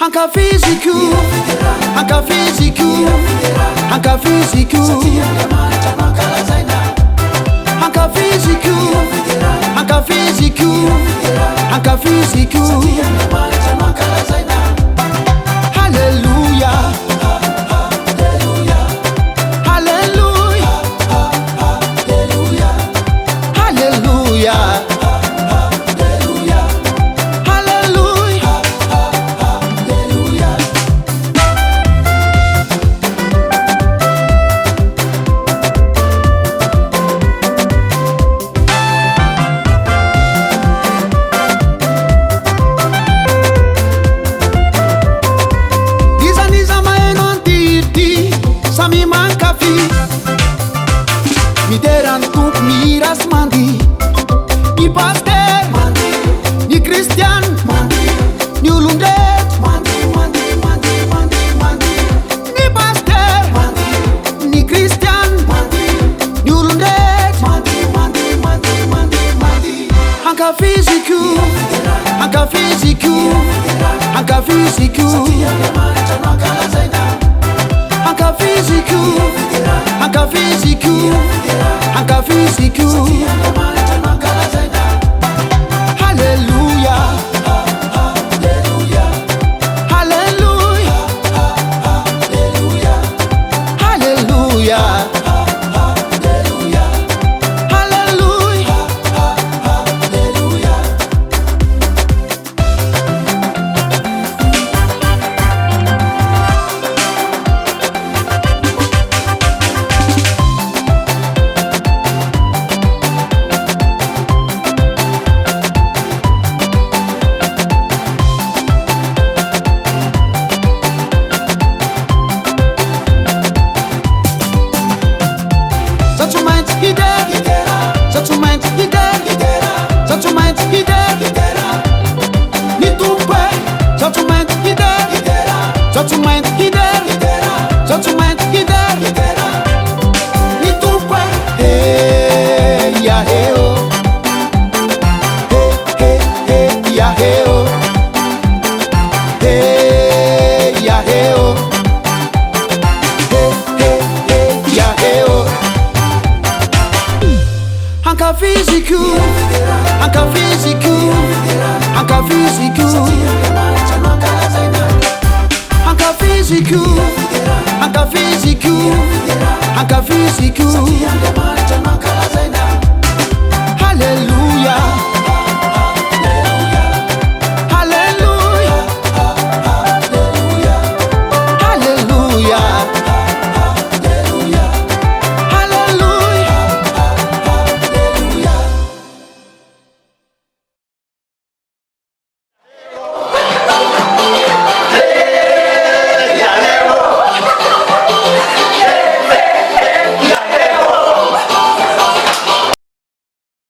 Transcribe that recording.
Anka físico, anka físico, anka físico, anka físico, anka físico, anka físico. Hallelujah, hallelujah, hallelujah, hallelujah. Mi manca fi mi deran tu miras mandi ni pastor mandi ni Christian mandi ni ulundet mandi ni pastor mandi ni Christian mandi ni ulundet mandi anka físico anka físico anka físico anka físico, anka físico, anka físico. Hallelujah, hallelujah, hallelujah, hallelujah, hallelujah, hallelujah, hallelujah. Anka físico, anka físico, anka físico, anka físico, anka físico, anka físico.